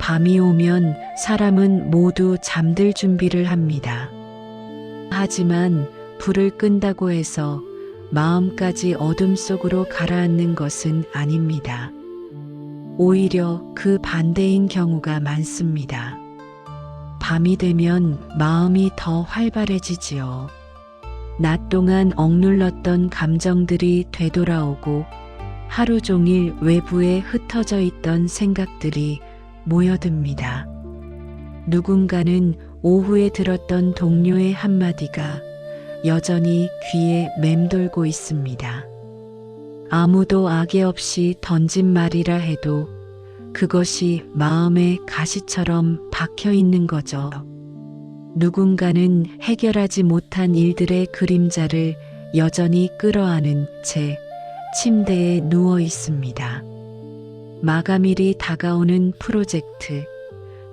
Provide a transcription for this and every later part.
밤이 오면 사람은 모두 잠들 준비를 합니다. 하지만 불을 끈다고 해서 마음까지 어둠 속으로 가라앉는 것은 아닙니다. 오히려 그 반대인 경우가 많습니다. 밤이 되면 마음이 더 활발해지지요. 낮 동안 억눌렀던 감정들이 되돌아오고 하루 종일 외부에 흩어져 있던 생각들이 모여듭니다. 누군가는 오후에 들었던 동료의 한마디가 여전히 귀에 맴돌고 있습니다. 아무도 악의 없이 던진 말이라 해도 그것이 마음에 가시처럼 박혀 있는 거죠. 누군가는 해결하지 못한 일들의 그림자를 여전히 끌어안은 채 침대에 누워 있습니다. 마감일이 다가오는 프로젝트,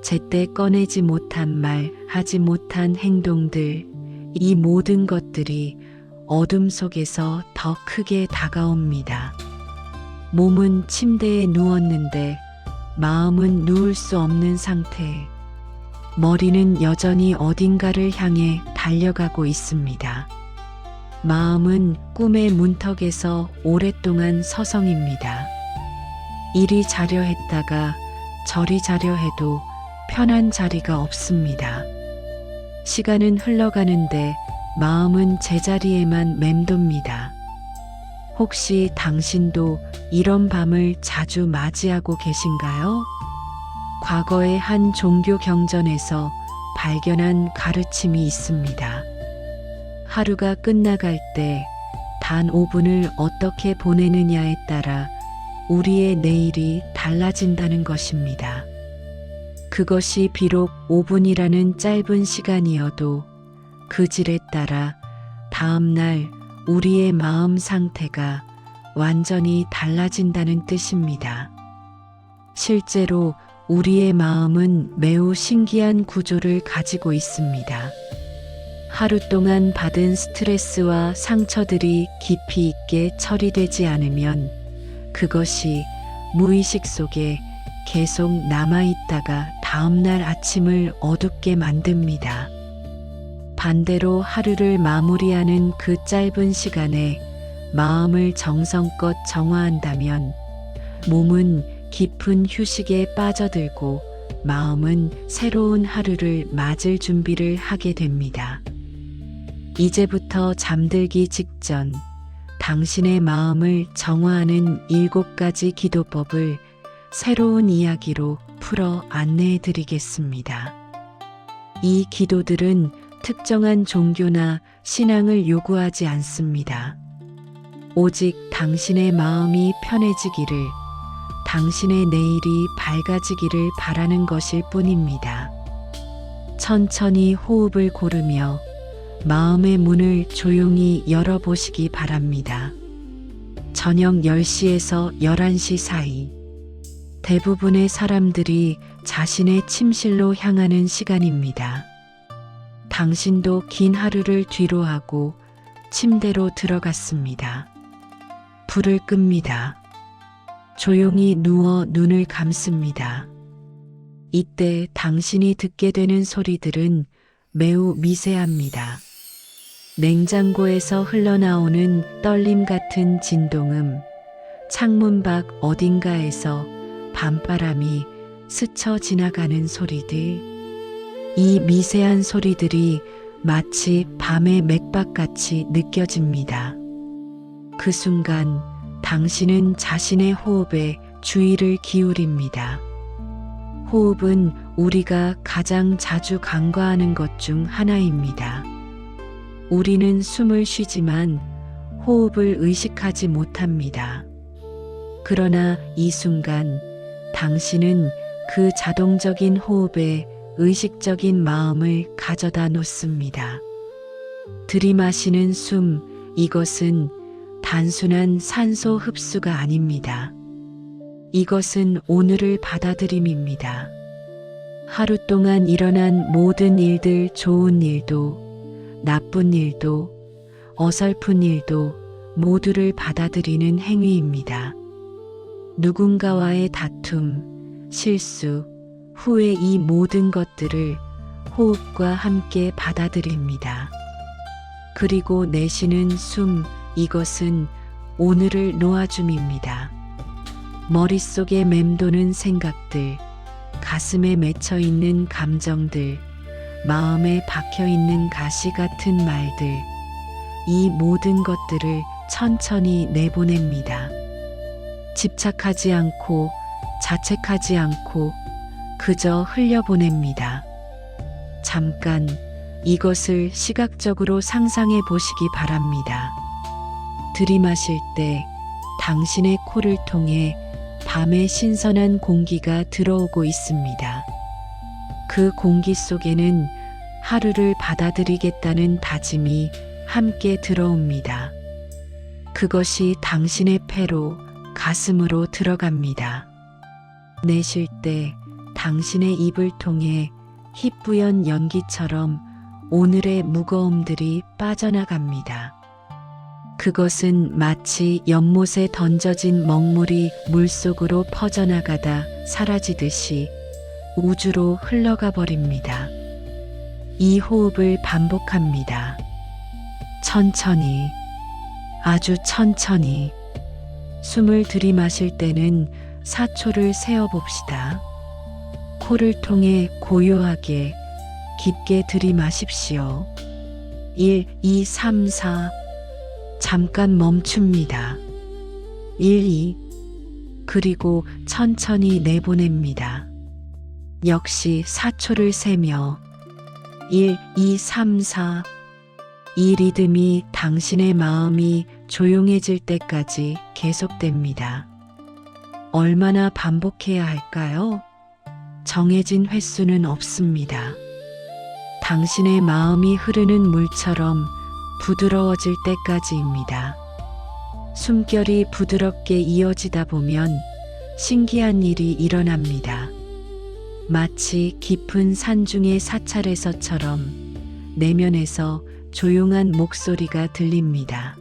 제때 꺼내지 못한 말, 하지 못한 행동들, 이 모든 것들이 어둠 속에서 더 크게 다가옵니다. 몸은 침대에 누웠는데 마음은 누울 수 없는 상태. 머리는 여전히 어딘가를 향해 달려가고 있습니다. 마음은 꿈의 문턱에서 오랫동안 서성입니다. 이리 자려 했다가 저리 자려 해도 편한 자리가 없습니다. 시간은 흘러가는데 마음은 제자리에만 맴돕니다. 혹시 당신도 이런 밤을 자주 맞이하고 계신가요? 과거의 한 종교 경전에서 발견한 가르침이 있습니다. 하루가 끝나갈 때 단 5분을 어떻게 보내느냐에 따라 우리의 내일이 달라진다는 것입니다. 그것이 비록 5분이라는 짧은 시간이어도 그 질에 따라 다음날 우리의 마음 상태가 완전히 달라진다는 뜻입니다. 실제로 우리의 마음은 매우 신기한 구조를 가지고 있습니다. 하루 동안 받은 스트레스와 상처들이 깊이 있게 처리되지 않으면 그것이 무의식 속에 계속 남아있다가 다음날 아침을 어둡게 만듭니다. 반대로 하루를 마무리하는 그 짧은 시간에 마음을 정성껏 정화한다면 몸은 깊은 휴식에 빠져들고 마음은 새로운 하루를 맞을 준비를 하게 됩니다. 이제부터 잠들기 직전 당신의 마음을 정화하는 7가지 기도법을 새로운 이야기로 풀어 안내해 드리겠습니다. 이 기도들은 특정한 종교나 신앙을 요구하지 않습니다. 오직 당신의 마음이 편해지기를, 당신의 내일이 밝아지기를 바라는 것일 뿐입니다. 천천히 호흡을 고르며 마음의 문을 조용히 열어보시기 바랍니다. 저녁 10시에서 11시 사이, 대부분의 사람들이 자신의 침실로 향하는 시간입니다. 당신도 긴 하루를 뒤로하고 침대로 들어갔습니다. 불을 끕니다. 조용히 누워 눈을 감습니다. 이때 당신이 듣게 되는 소리들은 매우 미세합니다. 냉장고에서 흘러나오는 떨림 같은 진동음, 창문 밖 어딘가에서 밤바람이 스쳐 지나가는 소리들, 이 미세한 소리들이 마치 밤의 맥박같이 느껴집니다. 그 순간 당신은 자신의 호흡에 주의를 기울입니다. 호흡은 우리가 가장 자주 간과하는 것 중 하나입니다. 우리는 숨을 쉬지만 호흡을 의식하지 못합니다. 그러나 이 순간 당신은 그 자동적인 호흡에 의식적인 마음을 가져다 놓습니다. 들이마시는 숨, 이것은 단순한 산소 흡수가 아닙니다. 이것은 오늘을 받아들임입니다. 하루 동안 일어난 모든 일들, 좋은 일도, 나쁜 일도, 어설픈 일도 모두를 받아들이는 행위입니다. 누군가와의 다툼, 실수, 후에 이 모든 것들을 호흡과 함께 받아들입니다. 그리고 내쉬는 숨, 이것은 오늘을 놓아줌입니다. 머릿속에 맴도는 생각들, 가슴에 맺혀 있는 감정들, 마음에 박혀 있는 가시 같은 말들, 이 모든 것들을 천천히 내보냅니다. 집착하지 않고 자책하지 않고 그저 흘려보냅니다. 잠깐 이것을 시각적으로 상상해 보시기 바랍니다. 들이마실 때 당신의 코를 통해 밤의 신선한 공기가 들어오고 있습니다. 그 공기 속에는 하루를 받아들이겠다는 다짐이 함께 들어옵니다. 그것이 당신의 폐로, 가슴으로 들어갑니다. 내쉴 때 당신의 입을 통해 희뿌연 연기처럼 오늘의 무거움들이 빠져나갑니다. 그것은 마치 연못에 던져진 먹물이 물속으로 퍼져나가다 사라지듯이 우주로 흘러가 버립니다. 이 호흡을 반복합니다. 천천히, 아주 천천히. 숨을 들이마실 때는 4초를 세어봅시다. 코를 통해 고요하게, 깊게 들이마십시오. 1, 2, 3, 4. 잠깐 멈춥니다. 1, 2. 그리고 천천히 내보냅니다. 역시 4초를 세며 1, 2, 3, 4. 이 리듬이 당신의 마음이 조용해질 때까지 계속됩니다. 얼마나 반복해야 할까요? 정해진 횟수는 없습니다. 당신의 마음이 흐르는 물처럼 부드러워질 때까지입니다. 숨결이 부드럽게 이어지다 보면 신기한 일이 일어납니다. 마치 깊은 산중의 사찰에서처럼 내면에서 조용한 목소리가 들립니다.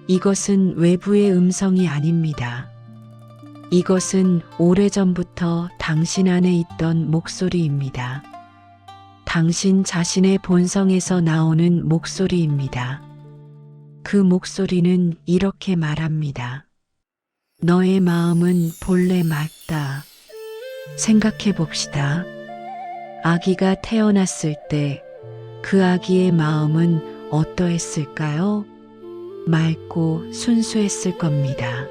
이것은 외부의 음성이 아닙니다. 이것은 오래전부터 당신 안에 있던 목소리입니다. 당신 자신의 본성에서 나오는 목소리입니다. 그 목소리는 이렇게 말합니다. 너의 마음은 본래 맑다. 생각해 봅시다. 아기가 태어났을 때 그 아기의 마음은 어떠했을까요? 맑고 순수했을 겁니다.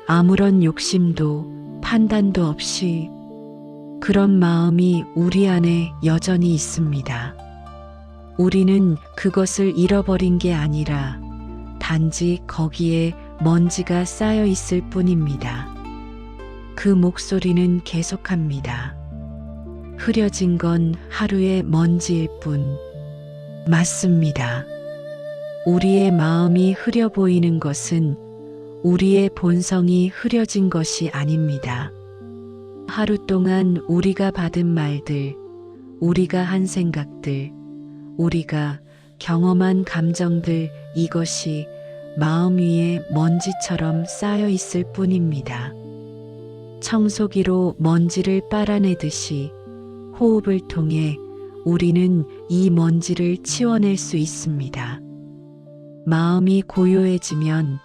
아무런 욕심도 판단도 없이 그런 마음이 우리 안에 여전히 있습니다. 우리는 그것을 잃어버린 게 아니라 단지 거기에 먼지가 쌓여 있을 뿐입니다. 그 목소리는 계속합니다. 흐려진 건 하루의 먼지일 뿐. 맞습니다. 우리의 마음이 흐려 보이는 것은 우리의 본성이 흐려진 것이 아닙니다. 하루 동안 우리가 받은 말들, 우리가 한 생각들, 우리가 경험한 감정들, 이것이 마음 위에 먼지처럼 쌓여 있을 뿐입니다. 청소기로 먼지를 빨아내듯이 호흡을 통해 우리는 이 먼지를 치워낼 수 있습니다. 마음이 고요해지면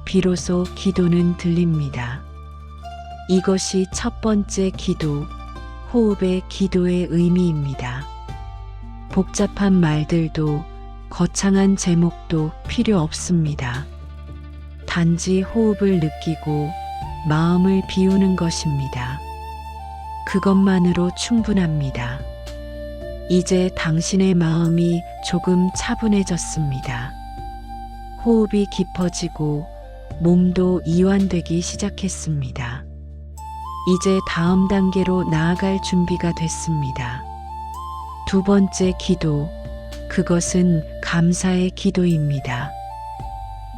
비로소 기도는 들립니다. 이것이 첫 번째 기도, 호흡의 기도의 의미입니다. 복잡한 말들도 거창한 제목도 필요 없습니다. 단지 호흡을 느끼고 마음을 비우는 것입니다. 그것만으로 충분합니다. 이제 당신의 마음이 조금 차분해졌습니다. 호흡이 깊어지고 몸도 이완되기 시작했습니다. 이제 다음 단계로 나아갈 준비가 됐습니다. 두 번째 기도, 그것은 감사의 기도입니다.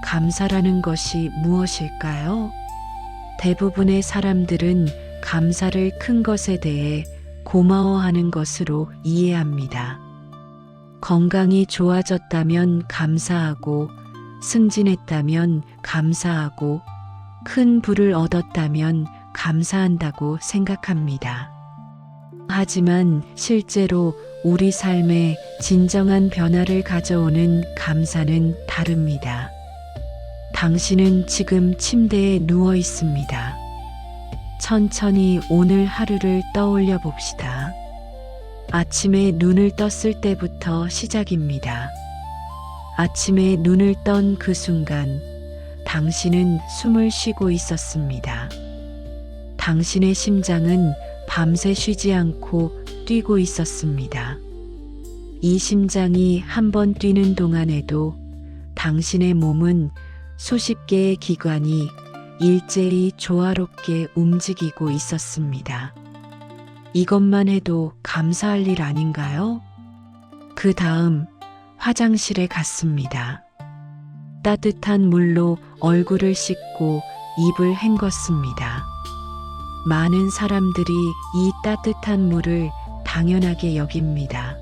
감사라는 것이 무엇일까요? 대부분의 사람들은 감사를 큰 것에 대해 고마워하는 것으로 이해합니다. 건강이 좋아졌다면 감사하고, 승진했다면 감사하고, 큰 부를 얻었다면 감사한다고 생각합니다. 하지만 실제로 우리 삶에 진정한 변화를 가져오는 감사는 다릅니다. 당신은 지금 침대에 누워 있습니다. 천천히 오늘 하루를 떠올려 봅시다. 아침에 눈을 떴을 때부터 시작입니다. 아침에 눈을 떤 그 순간, 당신은 숨을 쉬고 있었습니다. 당신의 심장은 밤새 쉬지 않고 뛰고 있었습니다. 이 심장이 한 번 뛰는 동안에도 당신의 몸은 수십 개의 기관이 일제히 조화롭게 움직이고 있었습니다. 이것만 해도 감사할 일 아닌가요? 그 다음 화장실에 갔습니다. 따뜻한 물로 얼굴을 씻고 입을 헹궜습니다. 많은 사람들이 이 따뜻한 물을 당연하게 여깁니다.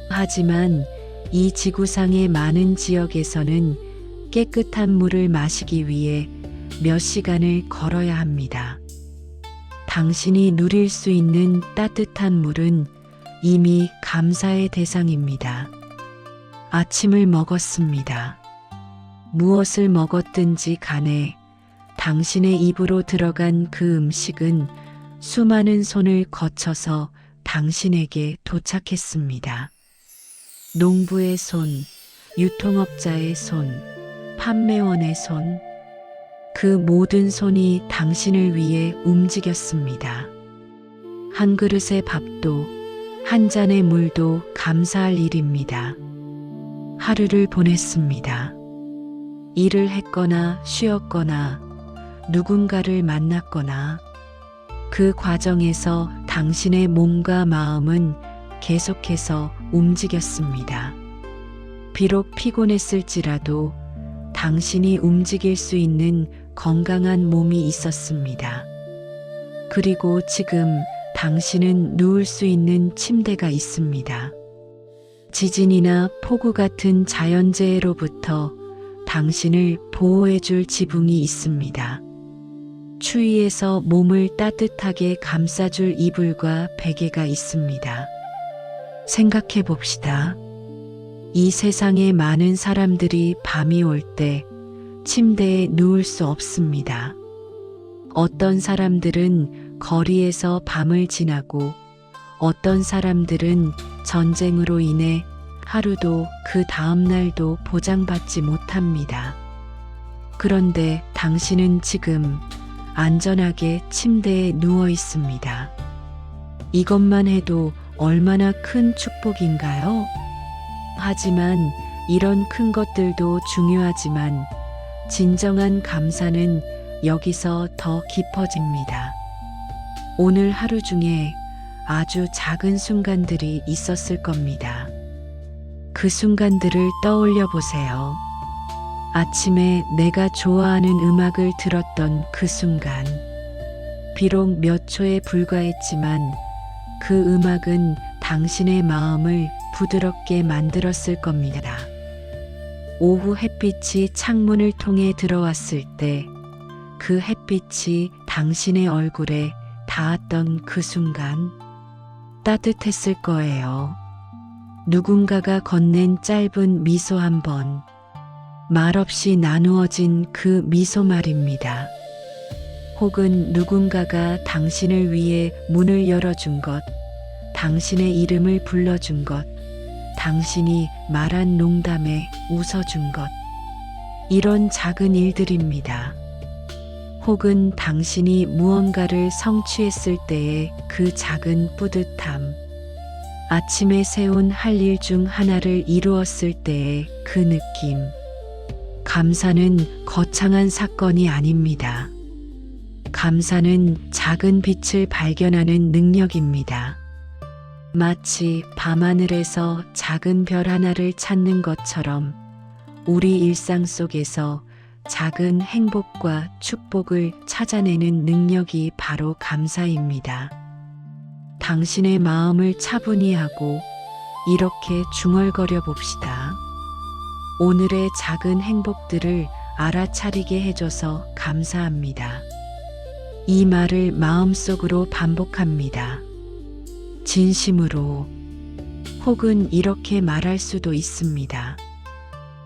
하지만 이 지구상의 많은 지역에서는 깨끗한 물을 마시기 위해 몇 시간을 걸어야 합니다. 당신이 누릴 수 있는 따뜻한 물은 이미 감사의 대상입니다. 아침을 먹었습니다. 무엇을 먹었든지 간에 당신의 입으로 들어간 그 음식은 수많은 손을 거쳐서 당신에게 도착했습니다. 농부의 손, 유통업자의 손, 판매원의 손, 그 모든 손이 당신을 위해 움직였습니다. 한 그릇의 밥도, 한 잔의 물도 감사할 일입니다. 하루를 보냈습니다. 일을 했거나 쉬었거나 누군가를 만났거나 그 과정에서 당신의 몸과 마음은 계속해서 움직였습니다. 비록 피곤했을지라도 당신이 움직일 수 있는 건강한 몸이 있었습니다. 그리고 지금 당신은 누울 수 있는 침대가 있습니다. 지진이나 폭우 같은 자연재해로부터 당신을 보호해줄 지붕이 있습니다. 추위에서 몸을 따뜻하게 감싸줄 이불과 베개가 있습니다. 생각해 봅시다. 이 세상에 많은 사람들이 밤이 올 때 침대에 누울 수 없습니다. 어떤 사람들은 거리에서 밤을 지나고 어떤 사람들은 전쟁으로 인해 하루도 그 다음 날도 보장받지 못합니다. 그런데 당신은 지금 안전하게 침대에 누워 있습니다. 이것만 해도 얼마나 큰 축복인가요? 하지만 이런 큰 것들도 중요하지만 진정한 감사는 여기서 더 깊어집니다. 오늘 하루 중에 아주 작은 순간들이 있었을 겁니다. 그 순간들을 떠올려 보세요. 아침에 내가 좋아하는 음악을 들었던 그 순간, 비록 몇 초에 불과했지만 그 음악은 당신의 마음을 부드럽게 만들었을 겁니다. 오후 햇빛이 창문을 통해 들어왔을 때 그 햇빛이 당신의 얼굴에 닿았던 그 순간 따뜻했을 거예요. 누군가가 건넨 짧은 미소 한 번, 말없이 나누어진 그 미소 말입니다. 혹은 누군가가 당신을 위해 문을 열어준 것, 당신의 이름을 불러준 것, 당신이 말한 농담에 웃어준 것, 이런 작은 일들입니다. 혹은 당신이 무언가를 성취했을 때의 그 작은 뿌듯함, 아침에 세운 할 일 중 하나를 이루었을 때의 그 느낌. 감사는 거창한 사건이 아닙니다. 감사는 작은 빛을 발견하는 능력입니다. 마치 밤하늘에서 작은 별 하나를 찾는 것처럼 우리 일상 속에서 작은 행복과 축복을 찾아내는 능력이 바로 감사입니다. 당신의 마음을 차분히 하고 이렇게 중얼거려 봅시다. 오늘의 작은 행복들을 알아차리게 해줘서 감사합니다. 이 말을 마음속으로 반복합니다. 진심으로, 혹은 이렇게 말할 수도 있습니다.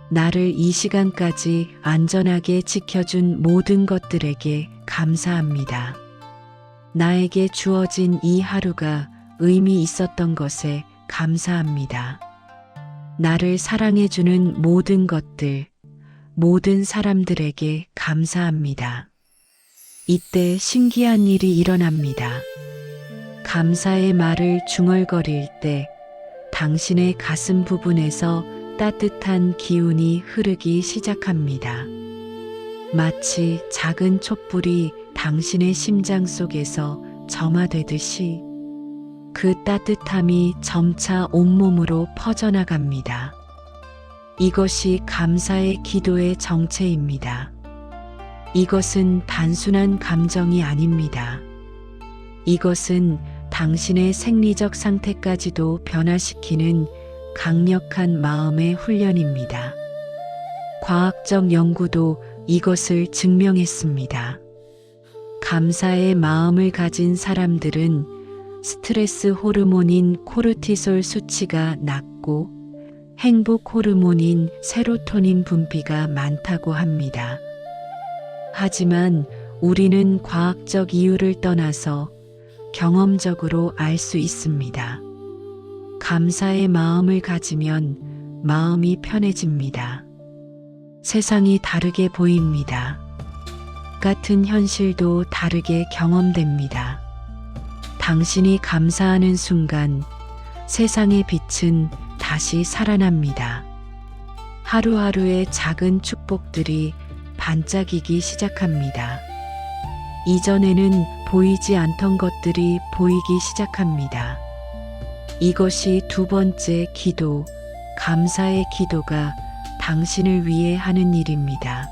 나를 이 시간까지 안전하게 지켜준 모든 것들에게 감사합니다. 나에게 주어진 이 하루가 의미 있었던 것에 감사합니다. 나를 사랑해주는 모든 것들, 모든 사람들에게 감사합니다. 이때 신기한 일이 일어납니다. 감사의 말을 중얼거릴 때 당신의 가슴 부분에서 따뜻한 기운이 흐르기 시작합니다. 마치 작은 촛불이 당신의 심장 속에서 점화되듯이 그 따뜻함이 점차 온몸으로 퍼져나갑니다. 이것이 감사의 기도의 정체입니다. 이것은 단순한 감정이 아닙니다. 이것은 당신의 생리적 상태까지도 변화시키는 강력한 마음의 훈련입니다. 과학적 연구도 이것을 증명했습니다. 감사의 마음을 가진 사람들은 스트레스 호르몬인 코르티솔 수치가 낮고 행복 호르몬인 세로토닌 분비가 많다고 합니다. 하지만 우리는 과학적 이유를 떠나서 경험적으로 알 수 있습니다. 감사의 마음을 가지면 마음이 편해집니다. 세상이 다르게 보입니다. 같은 현실도 다르게 경험됩니다. 당신이 감사하는 순간 세상의 빛은 다시 살아납니다. 하루하루의 작은 축복들이 반짝이기 시작합니다. 이전에는 보이지 않던 것들이 보이기 시작합니다. 이것이 두 번째 기도, 감사의 기도가 당신을 위해 하는 일입니다.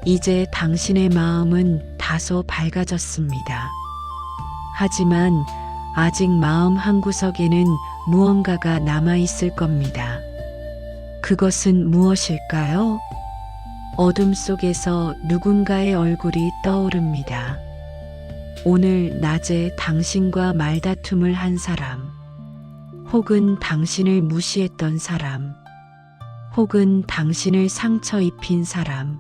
이제 당신의 마음은 다소 밝아졌습니다. 하지만 아직 마음 한구석에는 무언가가 남아있을 겁니다. 그것은 무엇일까요? 어둠 속에서 누군가의 얼굴이 떠오릅니다. 오늘 낮에 당신과 말다툼을 한 사람, 혹은 당신을 무시했던 사람, 혹은 당신을 상처 입힌 사람,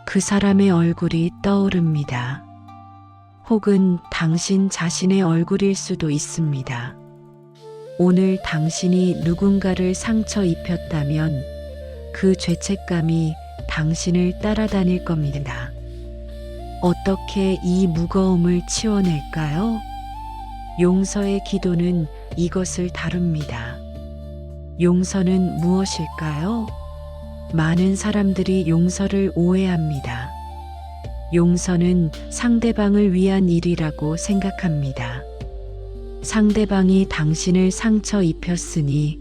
그 사람의 얼굴이 떠오릅니다. 혹은 당신 자신의 얼굴일 수도 있습니다. 오늘 당신이 누군가를 상처 입혔다면 그 죄책감이 당신을 따라다닐 겁니다. 어떻게 이 무거움을 치워낼까요? 용서의 기도는 이것을 다룹니다. 용서는 무엇일까요? 많은 사람들이 용서를 오해합니다. 용서는 상대방을 위한 일이라고 생각합니다. 상대방이 당신을 상처 입혔으니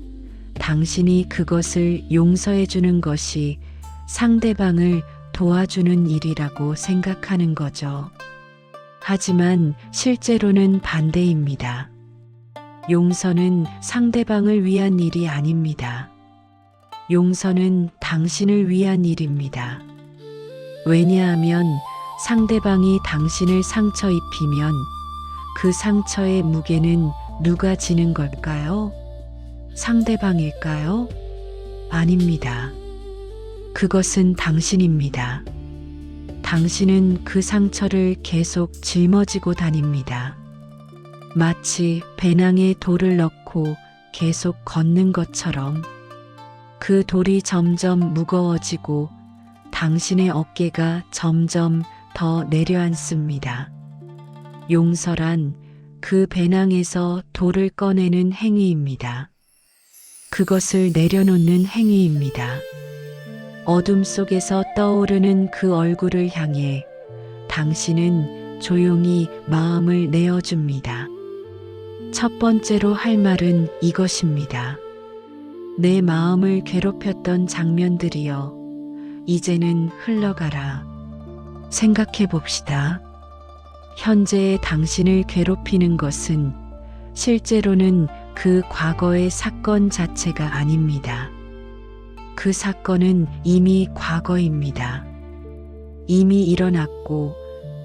당신이 그것을 용서해 주는 것이 상대방을 도와주는 일이라고 생각하는 거죠. 하지만 실제로는 반대입니다. 용서는 상대방을 위한 일이 아닙니다. 용서는 당신을 위한 일입니다. 왜냐하면 상대방이 당신을 상처 입히면 그 상처의 무게는 누가 지는 걸까요? 상대방일까요? 아닙니다. 그것은 당신입니다. 당신은 그 상처를 계속 짊어지고 다닙니다. 마치 배낭에 돌을 넣고 계속 걷는 것처럼 그 돌이 점점 무거워지고 당신의 어깨가 점점 더 내려앉습니다. 용서란 그 배낭에서 돌을 꺼내는 행위입니다. 그것을 내려놓는 행위입니다. 어둠 속에서 떠오르는 그 얼굴을 향해 당신은 조용히 마음을 내어줍니다. 첫 번째로 할 말은 이것입니다. 내 마음을 괴롭혔던 장면들이여, 이제는 흘러가라. 생각해 봅시다. 현재의 당신을 괴롭히는 것은 실제로는 그 과거의 사건 자체가 아닙니다. 그 사건은 이미 과거입니다. 이미 일어났고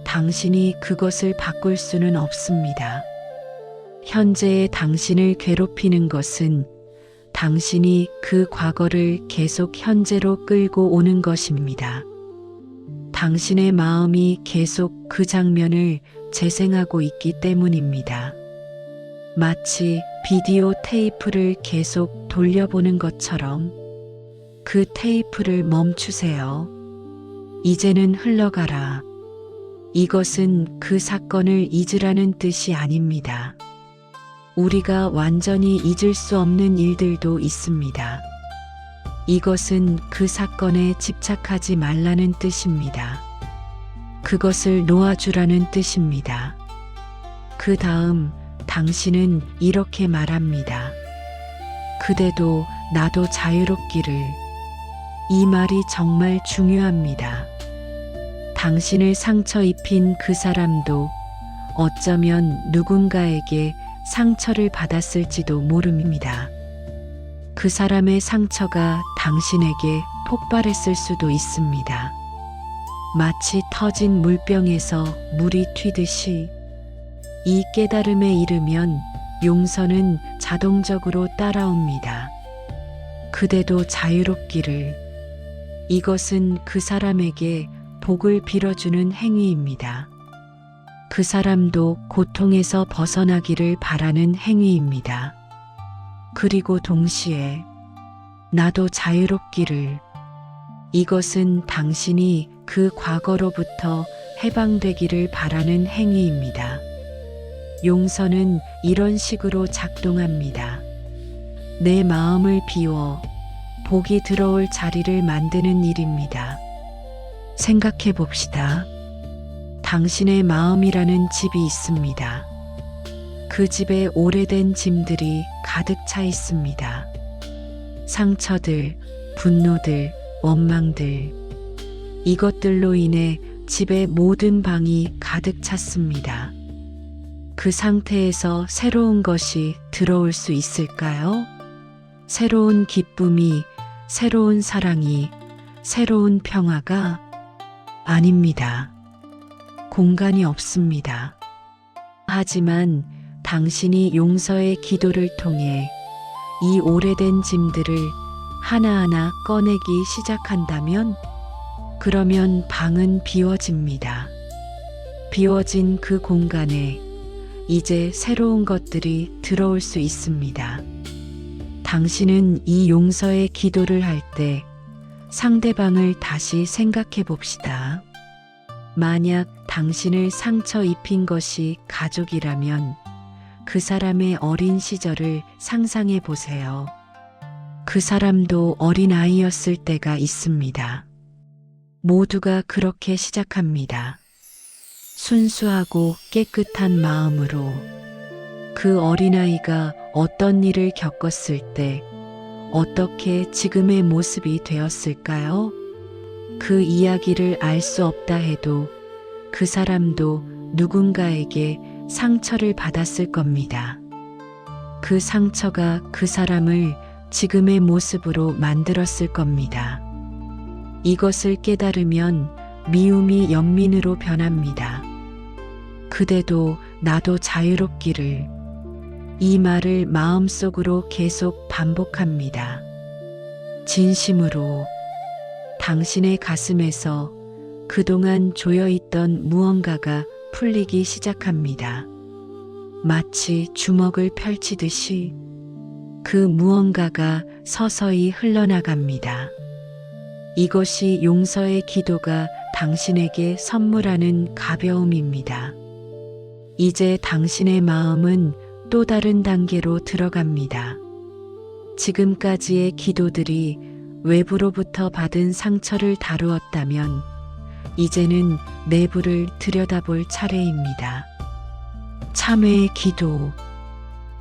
당신이 그것을 바꿀 수는 없습니다. 현재의 당신을 괴롭히는 것은 당신이 그 과거를 계속 현재로 끌고 오는 것입니다. 당신의 마음이 계속 그 장면을 재생하고 있기 때문입니다. 마치 비디오 테이프를 계속 돌려보는 것처럼 그 테이프를 멈추세요. 이제는 흘러가라. 이것은 그 사건을 잊으라는 뜻이 아닙니다. 우리가 완전히 잊을 수 없는 일들도 있습니다. 이것은 그 사건에 집착하지 말라는 뜻입니다. 그것을 놓아주라는 뜻입니다. 그 다음 당신은 이렇게 말합니다. 그대도 나도 자유롭기를. 이 말이 정말 중요합니다. 당신을 상처 입힌 그 사람도 어쩌면 누군가에게 상처를 받았을지도 모릅니다. 그 사람의 상처가 당신에게 폭발했을 수도 있습니다. 마치 터진 물병에서 물이 튀듯이 이 깨달음에 이르면 용서는 자동적으로 따라옵니다. 그대도 자유롭기를. 이것은 그 사람에게 복을 빌어주는 행위입니다. 그 사람도 고통에서 벗어나기를 바라는 행위입니다. 그리고 동시에 나도 자유롭기를. 이것은 당신이 그 과거로부터 해방되기를 바라는 행위입니다. 용서는 이런 식으로 작동합니다. 내 마음을 비워 복이 들어올 자리를 만드는 일입니다. 생각해 봅시다. 당신의 마음이라는 집이 있습니다. 그 집에 오래된 짐들이 가득 차 있습니다. 상처들, 분노들, 원망들. 이것들로 인해 집의 모든 방이 가득 찼습니다. 그 상태에서 새로운 것이 들어올 수 있을까요? 새로운 기쁨이, 새로운 사랑이, 새로운 평화가 아닙니다. 공간이 없습니다. 하지만 당신이 용서의 기도를 통해 이 오래된 짐들을 하나하나 꺼내기 시작한다면 그러면 방은 비워집니다. 비워진 그 공간에 이제 새로운 것들이 들어올 수 있습니다. 당신은 이 용서의 기도를 할 때 상대방을 다시 생각해 봅시다. 만약 당신을 상처 입힌 것이 가족이라면 그 사람의 어린 시절을 상상해 보세요. 그 사람도 어린아이였을 때가 있습니다. 모두가 그렇게 시작합니다. 순수하고 깨끗한 마음으로 그 어린아이가 어떤 일을 겪었을 때 어떻게 지금의 모습이 되었을까요? 그 이야기를 알 수 없다 해도 그 사람도 누군가에게 상처를 받았을 겁니다. 그 상처가 그 사람을 지금의 모습으로 만들었을 겁니다. 이것을 깨달으면 미움이 연민으로 변합니다. 그대도 나도 자유롭기를. 이 말을 마음속으로 계속 반복합니다. 진심으로 당신의 가슴에서 그동안 조여있던 무언가가 풀리기 시작합니다. 마치 주먹을 펼치듯이 그 무언가가 서서히 흘러나갑니다. 이것이 용서의 기도가 당신에게 선물하는 가벼움입니다. 이제 당신의 마음은 또 다른 단계로 들어갑니다. 지금까지의 기도들이 외부로부터 받은 상처를 다루었다면 이제는 내부를 들여다볼 차례입니다. 참회의 기도.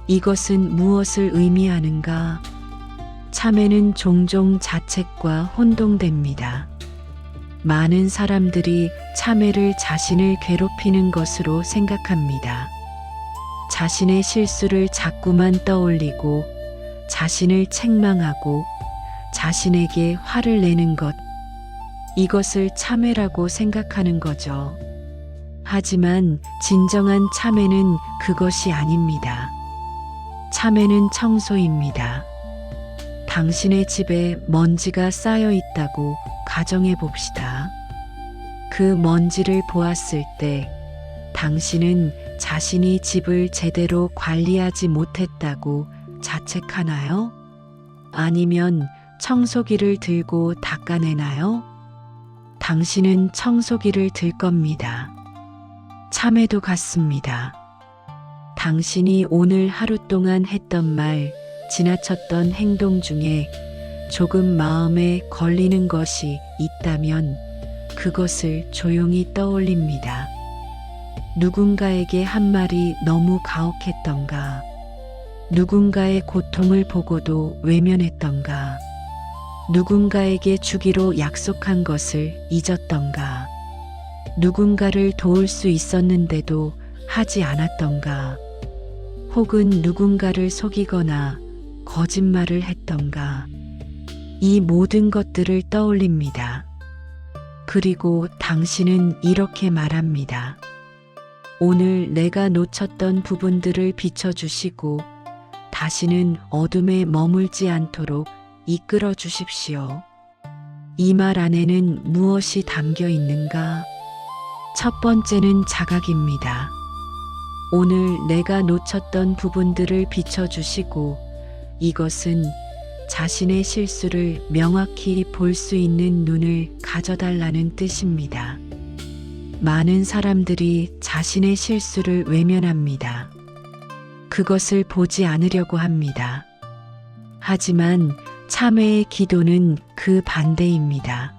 이것은 무엇을 의미하는가? 참회는 종종 자책과 혼동됩니다. 많은 사람들이 참회를 자신을 괴롭히는 것으로 생각합니다. 자신의 실수를 자꾸만 떠올리고 자신을 책망하고 자신에게 화를 내는 것, 이것을 참회라고 생각하는 거죠. 하지만 진정한 참회는 그것이 아닙니다. 참회는 청소입니다. 당신의 집에 먼지가 쌓여 있다고 가정해 봅시다. 그 먼지를 보았을 때 당신은 자신이 집을 제대로 관리하지 못했다고 자책하나요? 아니면 청소기를 들고 닦아내나요? 당신은 청소기를 들 겁니다. 참회도 같습니다. 당신이 오늘 하루 동안 했던 말, 지나쳤던 행동 중에 조금 마음에 걸리는 것이 있다면 그것을 조용히 떠올립니다. 누군가에게 한 말이 너무 가혹했던가? 누군가의 고통을 보고도 외면했던가? 누군가에게 주기로 약속한 것을 잊었던가? 누군가를 도울 수 있었는데도 하지 않았던가? 혹은 누군가를 속이거나 거짓말을 했던가? 이 모든 것들을 떠올립니다. 그리고 당신은 이렇게 말합니다. 오늘 내가 놓쳤던 부분들을 비춰주시고 다시는 어둠에 머물지 않도록 이끌어 주십시오. 이 말 안에는 무엇이 담겨 있는가? 첫 번째는 자각입니다. 오늘 내가 놓쳤던 부분들을 비춰주시고 이것은 자신의 실수를 명확히 볼 수 있는 눈을 가져달라는 뜻입니다. 많은 사람들이 자신의 실수를 외면합니다. 그것을 보지 않으려고 합니다. 하지만 참회의 기도는 그 반대입니다.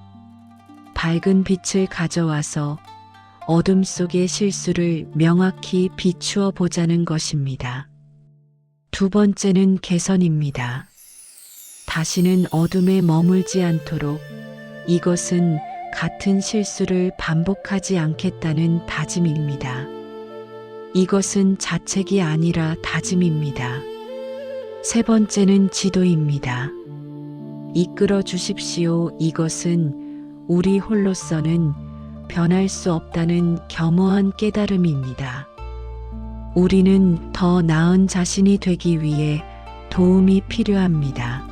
밝은 빛을 가져와서 어둠 속의 실수를 명확히 비추어 보자는 것입니다. 두 번째는 개선입니다. 다시는 어둠에 머물지 않도록 이것은 같은 실수를 반복하지 않겠다는 다짐입니다. 이것은 자책이 아니라 다짐입니다. 세 번째는 지도입니다. 이끌어 주십시오. 이것은 우리 홀로서는 변할 수 없다는 겸허한 깨달음입니다. 우리는 더 나은 자신이 되기 위해 도움이 필요합니다.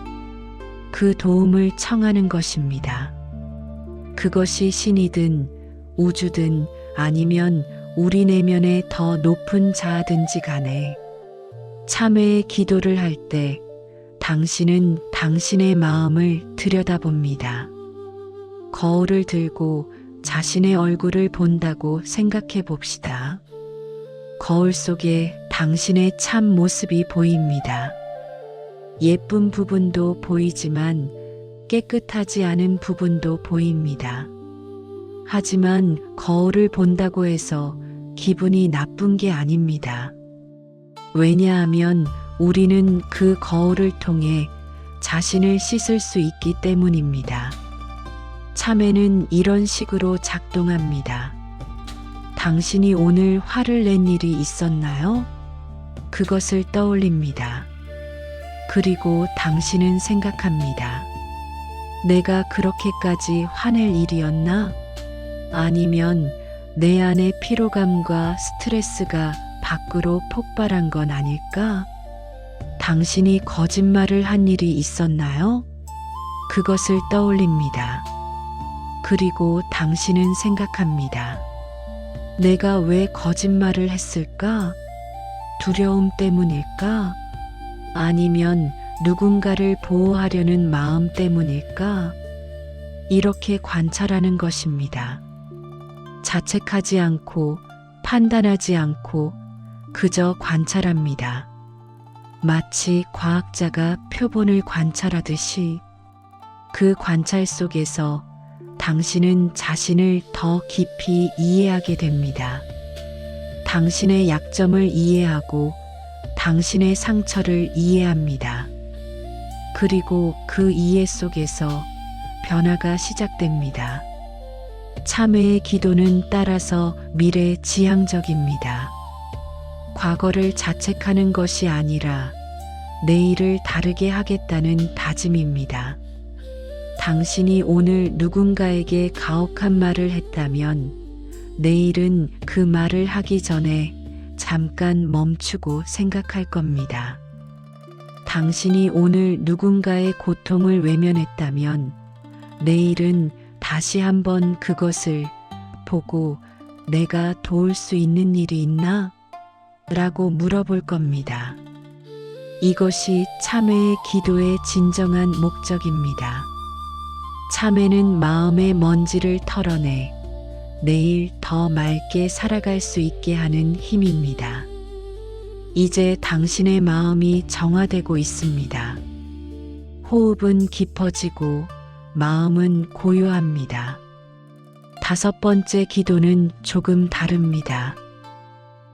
그 도움을 청하는 것입니다. 그것이 신이든 우주든 아니면 우리 내면의 더 높은 자아든지 간에 참회의 기도를 할 때 당신은 당신의 마음을 들여다봅니다. 거울을 들고 자신의 얼굴을 본다고 생각해 봅시다. 거울 속에 당신의 참 모습이 보입니다. 예쁜 부분도 보이지만 깨끗하지 않은 부분도 보입니다. 하지만 거울을 본다고 해서 기분이 나쁜 게 아닙니다. 왜냐하면 우리는 그 거울을 통해 자신을 씻을 수 있기 때문입니다. 참회는 이런 식으로 작동합니다. 당신이 오늘 화를 낸 일이 있었나요? 그것을 떠올립니다. 그리고 당신은 생각합니다. 내가 그렇게까지 화낼 일이었나? 아니면 내 안의 피로감과 스트레스가 밖으로 폭발한 건 아닐까? 당신이 거짓말을 한 일이 있었나요? 그것을 떠올립니다. 그리고 당신은 생각합니다. 내가 왜 거짓말을 했을까? 두려움 때문일까? 아니면 누군가를 보호하려는 마음 때문일까? 이렇게 관찰하는 것입니다. 자책하지 않고 판단하지 않고 그저 관찰합니다. 마치 과학자가 표본을 관찰하듯이 그 관찰 속에서 당신은 자신을 더 깊이 이해하게 됩니다. 당신의 약점을 이해하고 당신의 상처를 이해합니다. 그리고 그 이해 속에서 변화가 시작됩니다. 참회의 기도는 따라서 미래지향적입니다. 과거를 자책하는 것이 아니라 내일을 다르게 하겠다는 다짐입니다. 당신이 오늘 누군가에게 가혹한 말을 했다면 내일은 그 말을 하기 전에 잠깐 멈추고 생각할 겁니다. 당신이 오늘 누군가의 고통을 외면했다면 내일은 다시 한번 그것을 보고 내가 도울 수 있는 일이 있나? 라고 물어볼 겁니다. 이것이 참회의 기도의 진정한 목적입니다. 참회는 마음의 먼지를 털어내 내일 더 맑게 살아갈 수 있게 하는 힘입니다. 이제 당신의 마음이 정화되고 있습니다. 호흡은 깊어지고 마음은 고요합니다. 5번째 기도는 조금 다릅니다.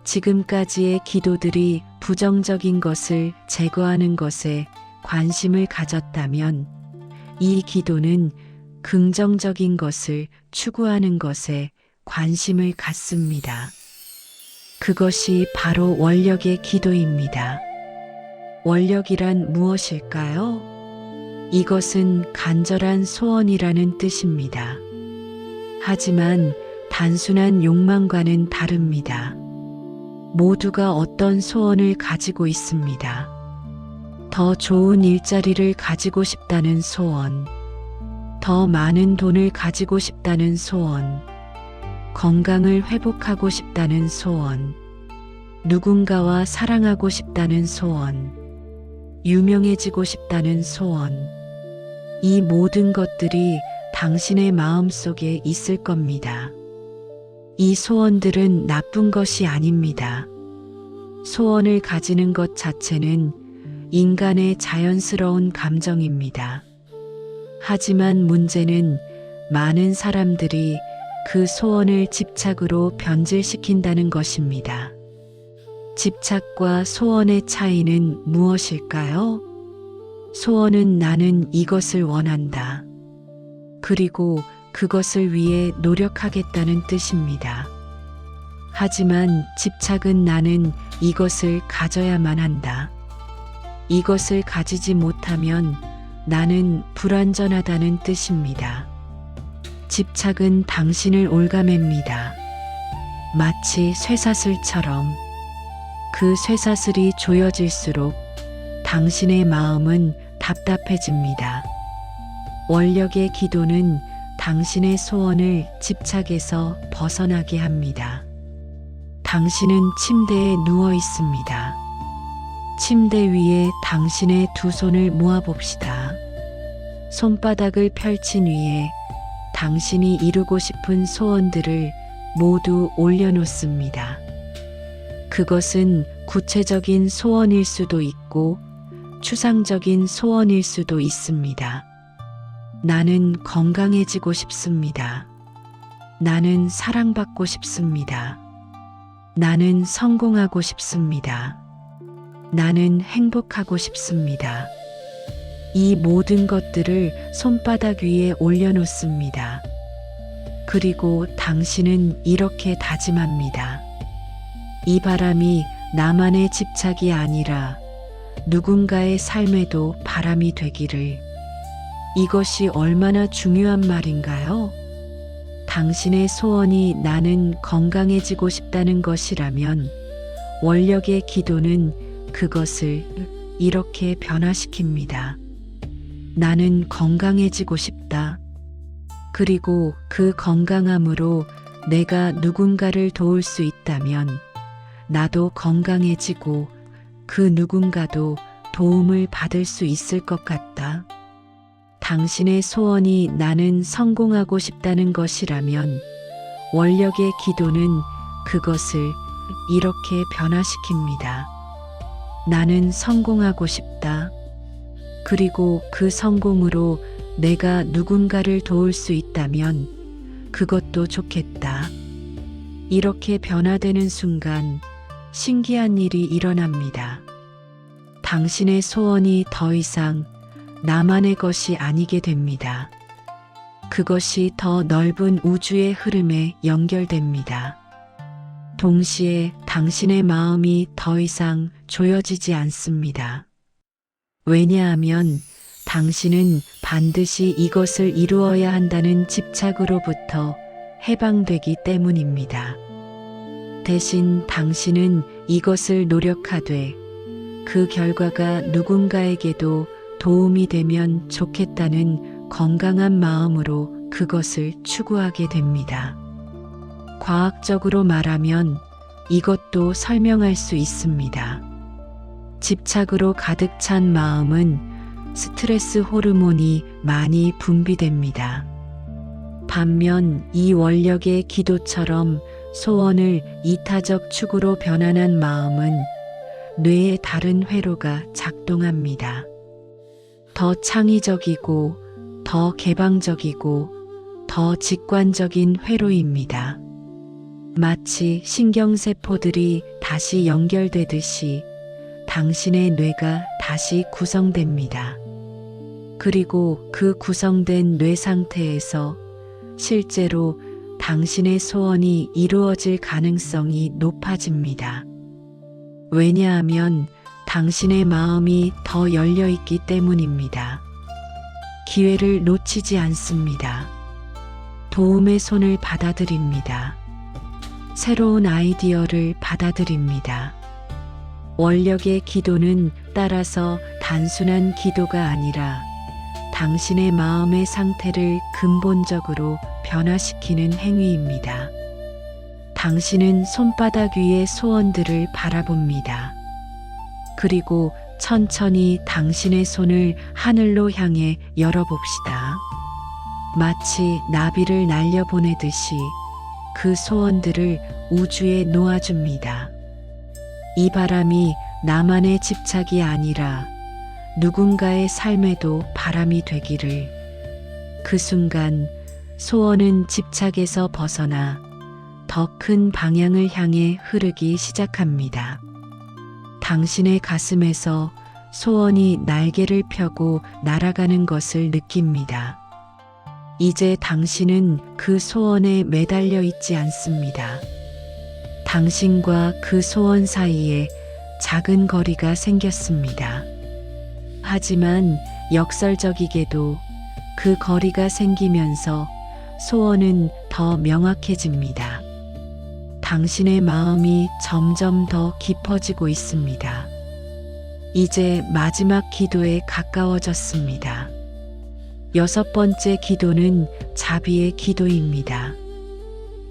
지금까지의 기도들이 부정적인 것을 제거하는 것에 관심을 가졌다면 이 기도는 긍정적인 것을 추구하는 것에 관심을 갖습니다. 그것이 바로 원력의 기도입니다. 원력이란 무엇일까요? 이것은 간절한 소원이라는 뜻입니다. 하지만 단순한 욕망과는 다릅니다. 모두가 어떤 소원을 가지고 있습니다. 더 좋은 일자리를 가지고 싶다는 소원, 더 많은 돈을 가지고 싶다는 소원, 건강을 회복하고 싶다는 소원, 누군가와 사랑하고 싶다는 소원, 유명해지고 싶다는 소원. 이 모든 것들이 당신의 마음 속에 있을 겁니다. 이 소원들은 나쁜 것이 아닙니다. 소원을 가지는 것 자체는 인간의 자연스러운 감정입니다. 하지만 문제는 많은 사람들이 그 소원을 집착으로 변질시킨다는 것입니다. 집착과 소원의 차이는 무엇일까요? 소원은 나는 이것을 원한다. 그리고 그것을 위해 노력하겠다는 뜻입니다. 하지만 집착은 나는 이것을 가져야만 한다. 이것을 가지지 못하면 나는 불완전하다는 뜻입니다. 집착은 당신을 올가맵니다. 마치 쇠사슬처럼 그 쇠사슬이 조여질수록 당신의 마음은 답답해집니다. 원력의 기도는 당신의 소원을 집착에서 벗어나게 합니다. 당신은 침대에 누워 있습니다. 침대 위에 당신의 두 손을 모아봅시다. 손바닥을 펼친 위에 당신이 이루고 싶은 소원들을 모두 올려놓습니다. 그것은 구체적인 소원일 수도 있고 추상적인 소원일 수도 있습니다. 나는 건강해지고 싶습니다. 나는 사랑받고 싶습니다. 나는 성공하고 싶습니다. 나는 행복하고 싶습니다. 이 모든 것들을 손바닥 위에 올려놓습니다. 그리고 당신은 이렇게 다짐합니다. 이 바람이 나만의 집착이 아니라 누군가의 삶에도 바람이 되기를. 이것이 얼마나 중요한 말인가요? 당신의 소원이 나는 건강해지고 싶다는 것이라면 원력의 기도는 그것을 이렇게 변화시킵니다. 나는 건강해지고 싶다. 그리고 그 건강함으로 내가 누군가를 도울 수 있다면 나도 건강해지고 그 누군가도 도움을 받을 수 있을 것 같다. 당신의 소원이 나는 성공하고 싶다는 것이라면 원력의 기도는 그것을 이렇게 변화시킵니다. 나는 성공하고 싶다. 그리고 그 성공으로 내가 누군가를 도울 수 있다면 그것도 좋겠다. 이렇게 변화되는 순간 신기한 일이 일어납니다. 당신의 소원이 더 이상 나만의 것이 아니게 됩니다. 그것이 더 넓은 우주의 흐름에 연결됩니다. 동시에 당신의 마음이 더 이상 조여지지 않습니다. 왜냐하면 당신은 반드시 이것을 이루어야 한다는 집착으로부터 해방되기 때문입니다. 대신 당신은 이것을 노력하되 그 결과가 누군가에게도 도움이 되면 좋겠다는 건강한 마음으로 그것을 추구하게 됩니다. 과학적으로 말하면 이것도 설명할 수 있습니다. 집착으로 가득 찬 마음은 스트레스 호르몬이 많이 분비됩니다. 반면 이 원력의 기도처럼 소원을 이타적 추구로 변환한 마음은 뇌의 다른 회로가 작동합니다. 더 창의적이고 더 개방적이고 더 직관적인 회로입니다. 마치 신경세포들이 다시 연결되듯이 당신의 뇌가 다시 구성됩니다. 그리고 그 구성된 뇌 상태에서 실제로 당신의 소원이 이루어질 가능성이 높아집니다. 왜냐하면 당신의 마음이 더 열려 있기 때문입니다. 기회를 놓치지 않습니다. 도움의 손을 받아들입니다. 새로운 아이디어를 받아들입니다. 원력의 기도는 따라서 단순한 기도가 아니라 당신의 마음의 상태를 근본적으로 변화시키는 행위입니다. 당신은 손바닥 위의 소원들을 바라봅니다. 그리고 천천히 당신의 손을 하늘로 향해 열어봅시다. 마치 나비를 날려보내듯이 그 소원들을 우주에 놓아줍니다. 이 바람이 나만의 집착이 아니라 누군가의 삶에도 바람이 되기를. 그 순간 소원은 집착에서 벗어나 더 큰 방향을 향해 흐르기 시작합니다. 당신의 가슴에서 소원이 날개를 펴고 날아가는 것을 느낍니다. 이제 당신은 그 소원에 매달려 있지 않습니다. 당신과 그 소원 사이에 작은 거리가 생겼습니다. 하지만 역설적이게도 그 거리가 생기면서 소원은 더 명확해집니다. 당신의 마음이 점점 더 깊어지고 있습니다. 이제 마지막 기도에 가까워졌습니다. 6번째 기도는 자비의 기도입니다.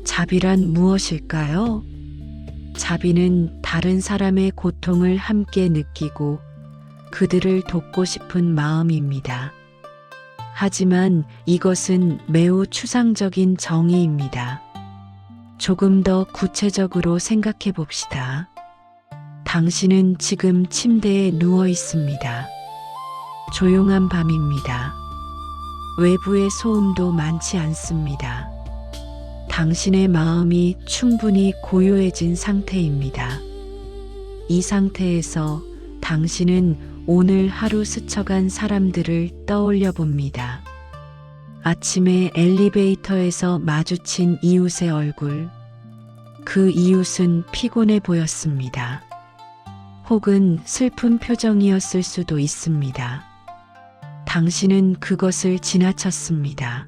자비란 무엇일까요? 자비는 다른 사람의 고통을 함께 느끼고 그들을 돕고 싶은 마음입니다. 하지만 이것은 매우 추상적인 정의입니다. 조금 더 구체적으로 생각해 봅시다. 당신은 지금 침대에 누워 있습니다. 조용한 밤입니다. 외부의 소음도 많지 않습니다. 당신의 마음이 충분히 고요해진 상태입니다. 이 상태에서 당신은 오늘 하루 스쳐간 사람들을 떠올려 봅니다. 아침에 엘리베이터에서 마주친 이웃의 얼굴. 그 이웃은 피곤해 보였습니다. 혹은 슬픈 표정이었을 수도 있습니다. 당신은 그것을 지나쳤습니다.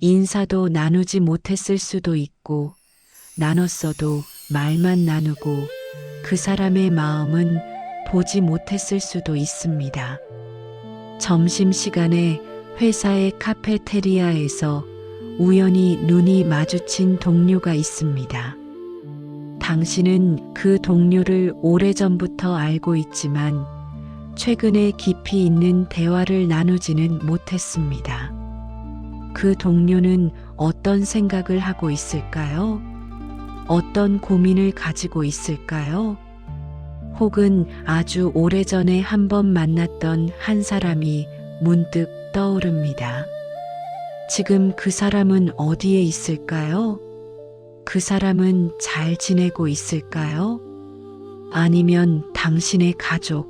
인사도 나누지 못했을 수도 있고, 나눴어도 말만 나누고 그 사람의 마음은 보지 못했을 수도 있습니다. 점심시간에 회사의 카페테리아에서 우연히 눈이 마주친 동료가 있습니다. 당신은 그 동료를 오래전부터 알고 있지만 최근에 깊이 있는 대화를 나누지는 못했습니다. 그 동료는 어떤 생각을 하고 있을까요? 어떤 고민을 가지고 있을까요? 혹은 아주 오래전에 한 번 만났던 한 사람이 문득 떠오릅니다. 지금 그 사람은 어디에 있을까요? 그 사람은 잘 지내고 있을까요? 아니면 당신의 가족,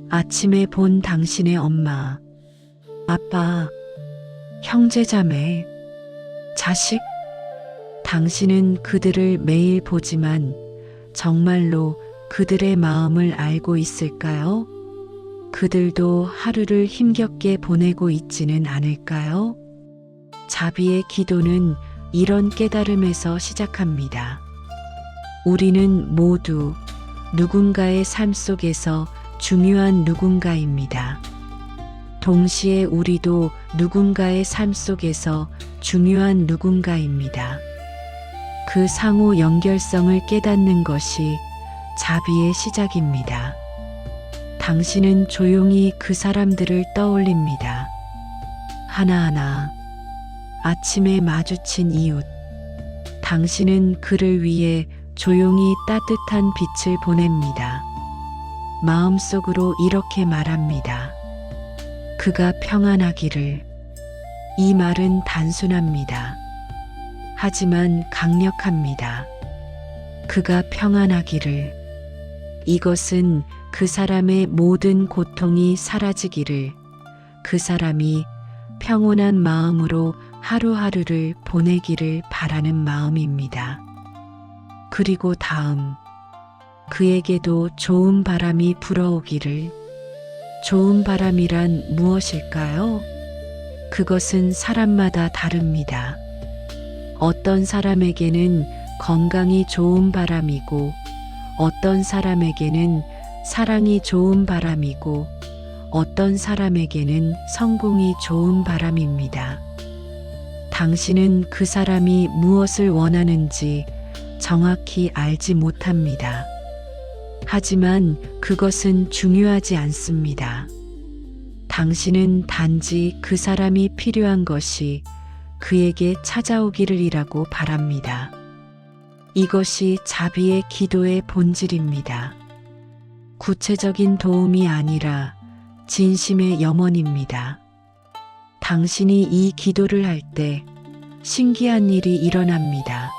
아침에 본 당신의 엄마, 아빠, 형제자매, 자식? 당신은 그들을 매일 보지만 정말로 그들의 마음을 알고 있을까요? 그들도 하루를 힘겹게 보내고 있지는 않을까요? 자비의 기도는 이런 깨달음에서 시작합니다. 우리는 모두 누군가의 삶 속에서 중요한 누군가입니다. 동시에 우리도 누군가의 삶 속에서 중요한 누군가입니다. 그 상호 연결성을 깨닫는 것이 자비의 시작입니다. 당신은 조용히 그 사람들을 떠올립니다. 하나하나. 아침에 마주친 이웃. 당신은 그를 위해 조용히 따뜻한 빛을 보냅니다. 마음속으로 이렇게 말합니다. 그가 평안하기를. 이 말은 단순합니다. 하지만 강력합니다. 그가 평안하기를. 이것은 그 사람의 모든 고통이 사라지기를, 그 사람이 평온한 마음으로 하루하루를 보내기를 바라는 마음입니다. 그리고 다음, 그에게도 좋은 바람이 불어오기를. 좋은 바람이란 무엇일까요? 그것은 사람마다 다릅니다. 어떤 사람에게는 건강이 좋은 바람이고, 어떤 사람에게는 사랑이 좋은 바람이고, 어떤 사람에게는 성공이 좋은 바람입니다. 당신은 그 사람이 무엇을 원하는지 정확히 알지 못합니다. 하지만 그것은 중요하지 않습니다. 당신은 단지 그 사람이 필요한 것이 그에게 찾아오기를이라고 바랍니다. 이것이 자비의 기도의 본질입니다. 구체적인 도움이 아니라 진심의 염원입니다. 당신이 이 기도를 할 때 신기한 일이 일어납니다.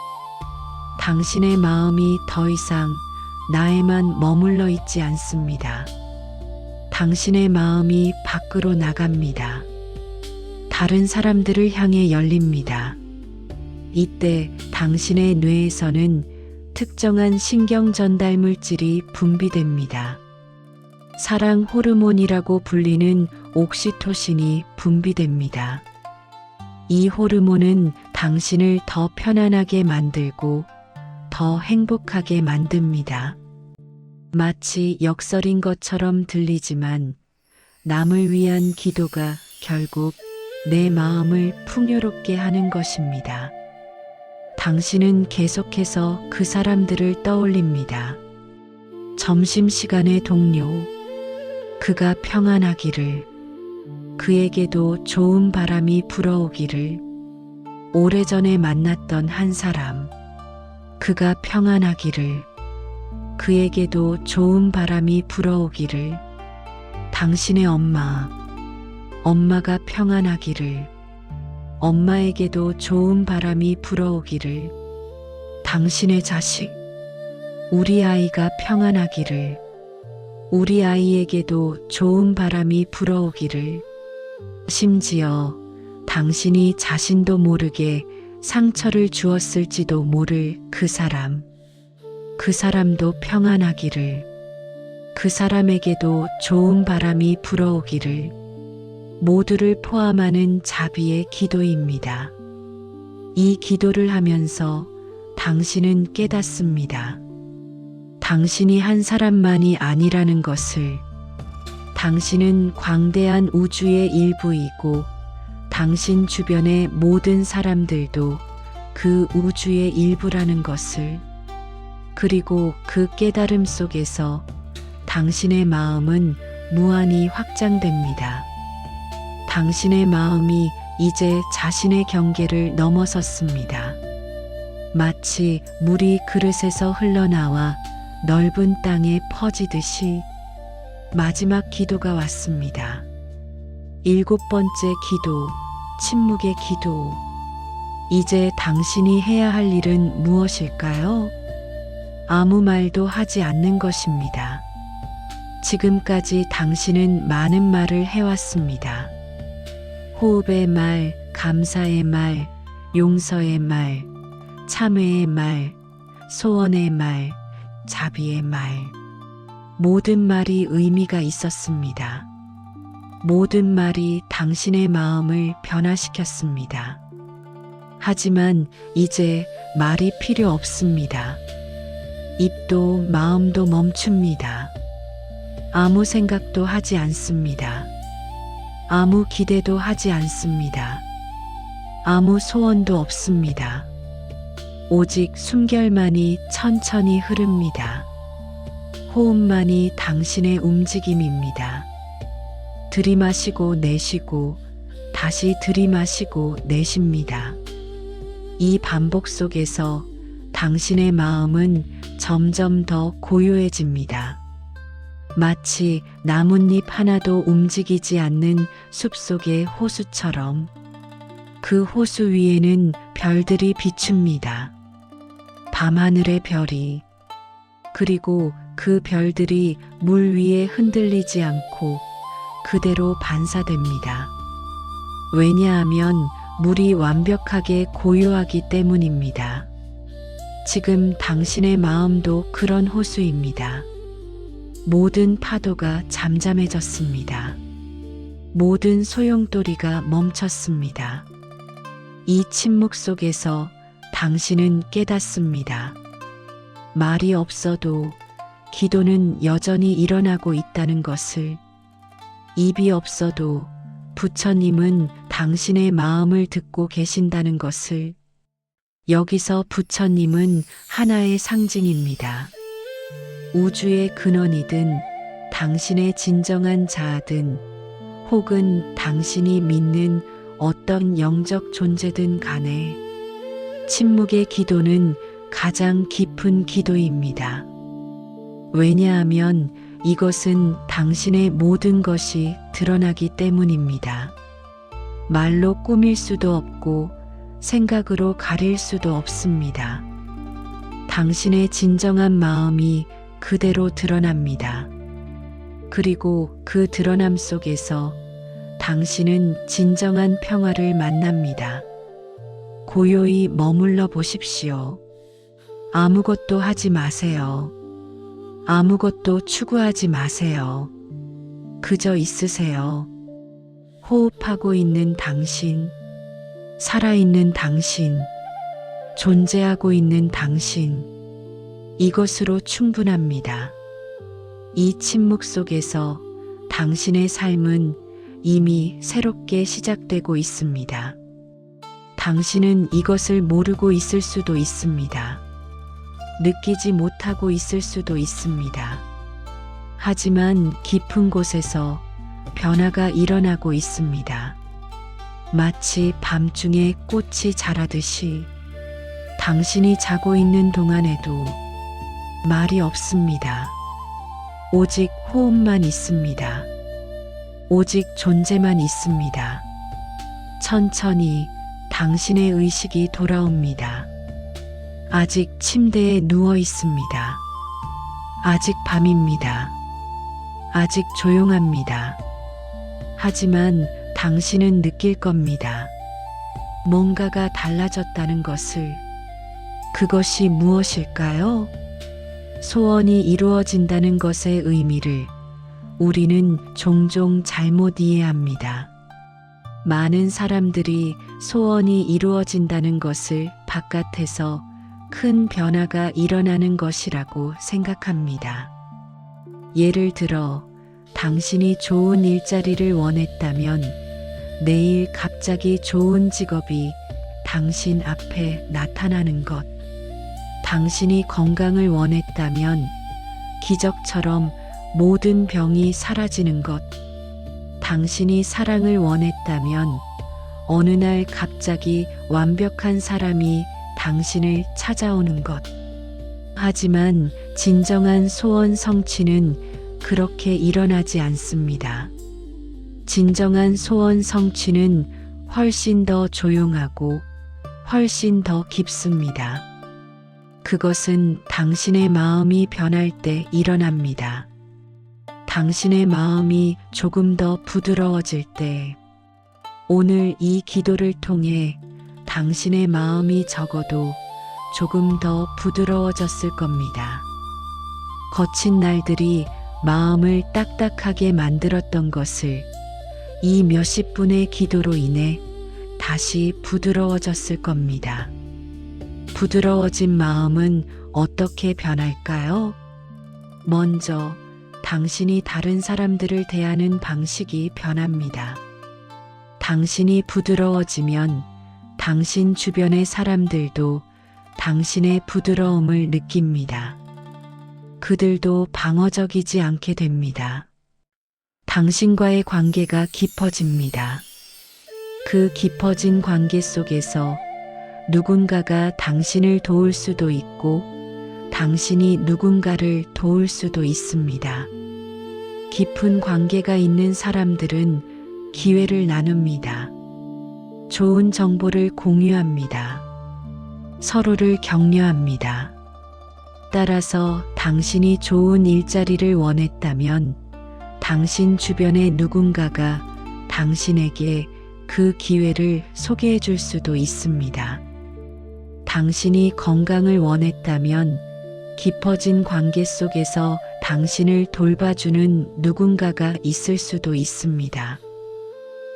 당신의 마음이 더 이상 나에만 머물러 있지 않습니다. 당신의 마음이 밖으로 나갑니다. 다른 사람들을 향해 열립니다. 이때 당신의 뇌에서는 특정한 신경 전달 물질이 분비됩니다. 사랑 호르몬이라고 불리는 옥시토신이 분비됩니다. 이 호르몬은 당신을 더 편안하게 만들고 더 행복하게 만듭니다. 마치 역설인 것처럼 들리지만 남을 위한 기도가 결국 내 마음을 풍요롭게 하는 것입니다. 당신은 계속해서 그 사람들을 떠올립니다. 점심시간의 동료. 그가 평안하기를. 그에게도 좋은 바람이 불어오기를. 오래전에 만났던 한 사람. 그가 평안하기를. 그에게도 좋은 바람이 불어오기를. 당신의 엄마. 엄마가 평안하기를. 엄마에게도 좋은 바람이 불어오기를. 당신의 자식. 우리 아이가 평안하기를. 우리 아이에게도 좋은 바람이 불어오기를. 심지어 당신이 자신도 모르게 상처를 주었을지도 모를 그 사람. 그 사람도 평안하기를. 그 사람에게도 좋은 바람이 불어오기를. 모두를 포함하는 자비의 기도입니다. 이 기도를 하면서 당신은 깨닫습니다. 당신이 한 사람만이 아니라는 것을. 당신은 광대한 우주의 일부이고 당신 주변의 모든 사람들도 그 우주의 일부라는 것을. 그리고 그 깨달음 속에서 당신의 마음은 무한히 확장됩니다. 당신의 마음이 이제 자신의 경계를 넘어섰습니다. 마치 물이 그릇에서 흘러나와 넓은 땅에 퍼지듯이 마지막 기도가 왔습니다. 7번째 기도, 침묵의 기도. 이제 당신이 해야 할 일은 무엇일까요? 아무 말도 하지 않는 것입니다. 지금까지 당신은 많은 말을 해왔습니다. 호흡의 말, 감사의 말, 용서의 말, 참회의 말, 소원의 말, 자비의 말. 모든 말이 의미가 있었습니다. 모든 말이 당신의 마음을 변화시켰습니다. 하지만 이제 말이 필요 없습니다. 입도 마음도 멈춥니다. 아무 생각도 하지 않습니다. 아무 기대도 하지 않습니다. 아무 소원도 없습니다. 오직 숨결만이 천천히 흐릅니다. 호흡만이 당신의 움직임입니다. 들이마시고 내쉬고 다시 들이마시고 내쉽니다. 이 반복 속에서 당신의 마음은 점점 더 고요해집니다. 마치 나뭇잎 하나도 움직이지 않는 숲속의 호수처럼 그 호수 위에는 별들이 비춥니다. 밤하늘의 별이. 그리고 그 별들이 물 위에 흔들리지 않고 그대로 반사됩니다. 왜냐하면 물이 완벽하게 고요하기 때문입니다. 지금 당신의 마음도 그런 호수입니다. 모든 파도가 잠잠해졌습니다. 모든 소용돌이가 멈췄습니다. 이 침묵 속에서 당신은 깨닫습니다. 말이 없어도 기도는 여전히 일어나고 있다는 것을, 입이 없어도 부처님은 당신의 마음을 듣고 계신다는 것을, 여기서 부처님은 하나의 상징입니다. 우주의 근원이든 당신의 진정한 자아든 혹은 당신이 믿는 어떤 영적 존재든 간에 침묵의 기도는 가장 깊은 기도입니다. 왜냐하면 이것은 당신의 모든 것이 드러나기 때문입니다. 말로 꾸밀 수도 없고 생각으로 가릴 수도 없습니다. 당신의 진정한 마음이 그대로 드러납니다. 그리고 그 드러남 속에서 당신은 진정한 평화를 만납니다. 고요히 머물러 보십시오. 아무것도 하지 마세요. 아무것도 추구하지 마세요. 그저 있으세요. 호흡하고 있는 당신, 살아있는 당신, 존재하고 있는 당신, 이것으로 충분합니다. 이 침묵 속에서 당신의 삶은 이미 새롭게 시작되고 있습니다. 당신은 이것을 모르고 있을 수도 있습니다. 느끼지 못하고 있을 수도 있습니다. 하지만 깊은 곳에서 변화가 일어나고 있습니다. 마치 밤중에 꽃이 자라듯이 당신이 자고 있는 동안에도 말이 없습니다. 오직 호흡만 있습니다. 오직 존재만 있습니다. 천천히 당신의 의식이 돌아옵니다. 아직 침대에 누워 있습니다. 아직 밤입니다. 아직 조용합니다. 하지만 당신은 느낄 겁니다. 뭔가가 달라졌다는 것을. 그것이 무엇일까요? 소원이 이루어진다는 것의 의미를 우리는 종종 잘못 이해합니다. 많은 사람들이 소원이 이루어진다는 것을 바깥에서 큰 변화가 일어나는 것이라고 생각합니다. 예를 들어, 당신이 좋은 일자리를 원했다면 내일 갑자기 좋은 직업이 당신 앞에 나타나는 것. 당신이 건강을 원했다면 기적처럼 모든 병이 사라지는 것. 당신이 사랑을 원했다면 어느 날 갑자기 완벽한 사람이 당신을 찾아오는 것. 하지만 진정한 소원 성취는 그렇게 일어나지 않습니다. 진정한 소원 성취는 훨씬 더 조용하고 훨씬 더 깊습니다. 그것은 당신의 마음이 변할 때 일어납니다. 당신의 마음이 조금 더 부드러워질 때, 오늘 이 기도를 통해 당신의 마음이 적어도 조금 더 부드러워졌을 겁니다. 거친 날들이 마음을 딱딱하게 만들었던 것을 이 몇십 분의 기도로 인해 다시 부드러워졌을 겁니다. 부드러워진 마음은 어떻게 변할까요? 먼저 당신이 다른 사람들을 대하는 방식이 변합니다. 당신이 부드러워지면 당신 주변의 사람들도 당신의 부드러움을 느낍니다. 그들도 방어적이지 않게 됩니다. 당신과의 관계가 깊어집니다. 그 깊어진 관계 속에서 누군가가 당신을 도울 수도 있고 당신이 누군가를 도울 수도 있습니다. 깊은 관계가 있는 사람들은 기회를 나눕니다. 좋은 정보를 공유합니다. 서로를 격려합니다. 따라서 당신이 좋은 일자리를 원했다면 당신 주변의 누군가가 당신에게 그 기회를 소개해 줄 수도 있습니다. 당신이 건강을 원했다면 깊어진 관계 속에서 당신을 돌봐주는 누군가가 있을 수도 있습니다.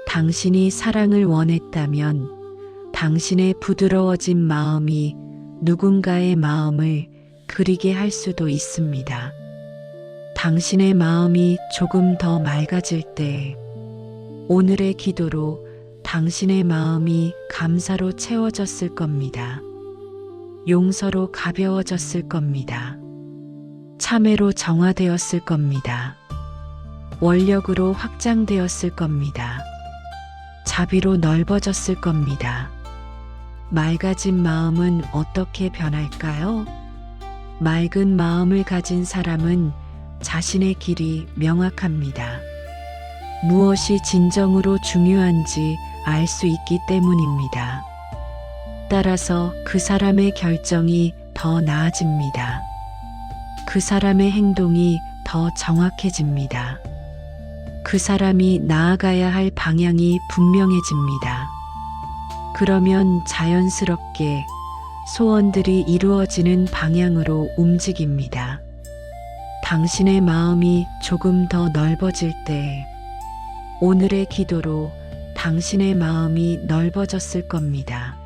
당신이 사랑을 원했다면 당신의 부드러워진 마음이 누군가의 마음을 그리게 할 수도 있습니다. 당신의 마음이 조금 더 맑아질 때 오늘의 기도로 당신의 마음이 감사로 채워졌을 겁니다. 용서로 가벼워졌을 겁니다. 참회로 정화되었을 겁니다. 원력으로 확장되었을 겁니다. 자비로 넓어졌을 겁니다. 맑아진 마음은 어떻게 변할까요? 맑은 마음을 가진 사람은 자신의 길이 명확합니다. 무엇이 진정으로 중요한지 알 수 있기 때문입니다. 따라서 그 사람의 결정이 더 나아집니다. 그 사람의 행동이 더 정확해집니다. 그 사람이 나아가야 할 방향이 분명해집니다. 그러면 자연스럽게 소원들이 이루어지는 방향으로 움직입니다. 당신의 마음이 조금 더 넓어질 때 오늘의 기도로 당신의 마음이 넓어졌을 겁니다.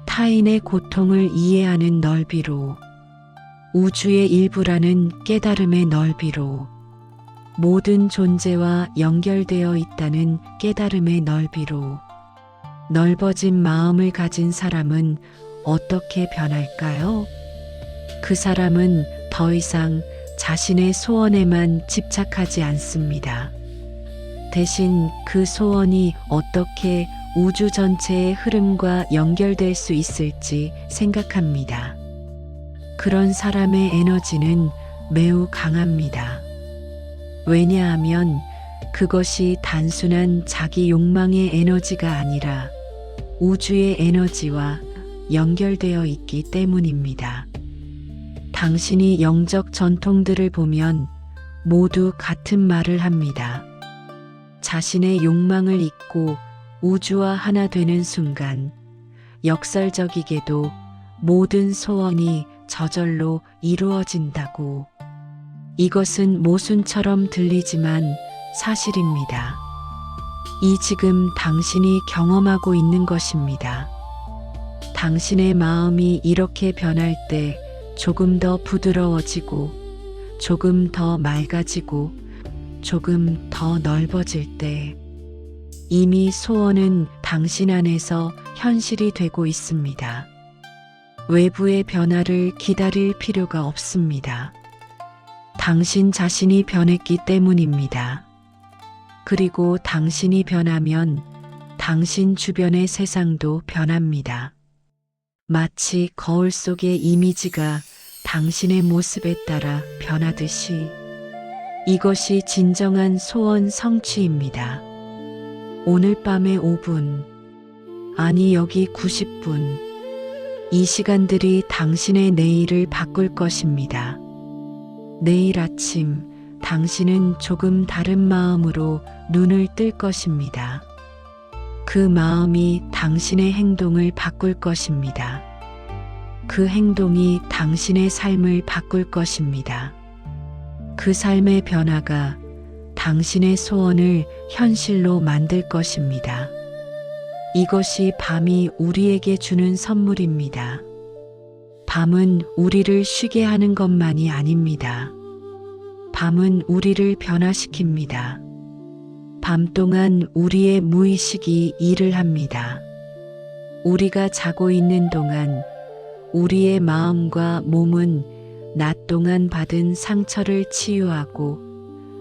타인의 고통을 이해하는 넓이로, 우주의 일부라는 깨달음의 넓이로, 모든 존재와 연결되어 있다는 깨달음의 넓이로, 넓어진 마음을 가진 사람은 어떻게 변할까요? 그 사람은 더 이상 자신의 소원에만 집착하지 않습니다. 대신 그 소원이 어떻게 우주 전체의 흐름과 연결될 수 있을지 생각합니다. 그런 사람의 에너지는 매우 강합니다. 왜냐하면 그것이 단순한 자기 욕망의 에너지가 아니라 우주의 에너지와 연결되어 있기 때문입니다. 당신이 영적 전통들을 보면 모두 같은 말을 합니다. 자신의 욕망을 잊고 우주와 하나 되는 순간 역설적이게도 모든 소원이 저절로 이루어진다고. 이것은 모순처럼 들리지만 사실입니다. 이 지금 당신이 경험하고 있는 것입니다. 당신의 마음이 이렇게 변할 때 조금 더 부드러워지고, 조금 더 맑아지고, 조금 더 넓어질 때 이미 소원은 당신 안에서 현실이 되고 있습니다. 외부의 변화를 기다릴 필요가 없습니다. 당신 자신이 변했기 때문입니다. 그리고 당신이 변하면 당신 주변의 세상도 변합니다. 마치 거울 속의 이미지가 당신의 모습에 따라 변하듯이 이것이 진정한 소원 성취입니다. 오늘 밤에 5분, 아니 여기 90분, 이 시간들이 당신의 내일을 바꿀 것입니다. 내일 아침 당신은 조금 다른 마음으로 눈을 뜰 것입니다. 그 마음이 당신의 행동을 바꿀 것입니다. 그 행동이 당신의 삶을 바꿀 것입니다. 그 삶의 변화가 당신의 소원을 현실로 만들 것입니다. 이것이 밤이 우리에게 주는 선물입니다. 밤은 우리를 쉬게 하는 것만이 아닙니다. 밤은 우리를 변화시킵니다. 밤 동안 우리의 무의식이 일을 합니다. 우리가 자고 있는 동안 우리의 마음과 몸은 낮 동안 받은 상처를 치유하고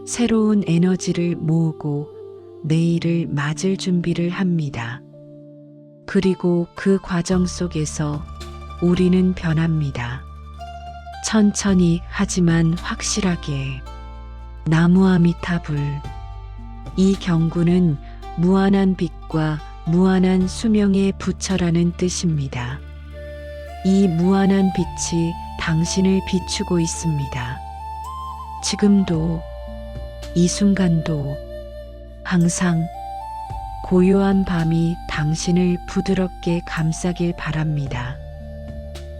새로운 에너지를 모으고 내일을 맞을 준비를 합니다. 그리고 그 과정 속에서 우리는 변합니다. 천천히 하지만 확실하게. 나무아미타불. 이 경구는 무한한 빛과 무한한 수명의 부처라는 뜻입니다. 이 무한한 빛이 당신을 비추고 있습니다. 지금도, 이 순간도, 항상 고요한 밤이 당신을 부드럽게 감싸길 바랍니다.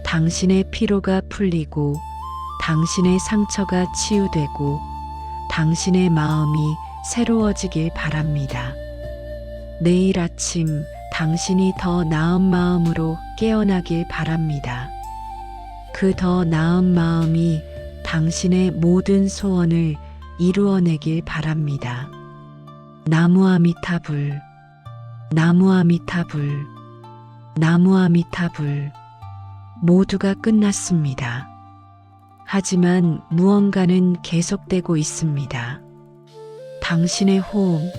당신의 피로가 풀리고 당신의 상처가 치유되고 당신의 마음이 새로워지길 바랍니다. 내일 아침 당신이 더 나은 마음으로 깨어나길 바랍니다. 그 더 나은 마음이 당신의 모든 소원을 이루어내길 바랍니다. 나무아미타불, 나무아미타불, 나무아미타불. 모두가 끝났습니다. 하지만 무언가는 계속되고 있습니다. 당신의 호흡,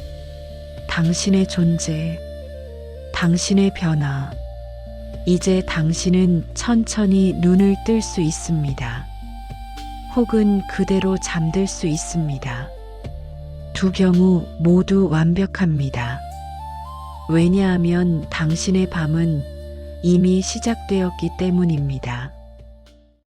당신의 존재, 당신의 변화. 이제 당신은 천천히 눈을 뜰 수 있습니다. 혹은 그대로 잠들 수 있습니다. 두 경우 모두 완벽합니다. 왜냐하면 당신의 밤은 이미 시작되었기 때문입니다.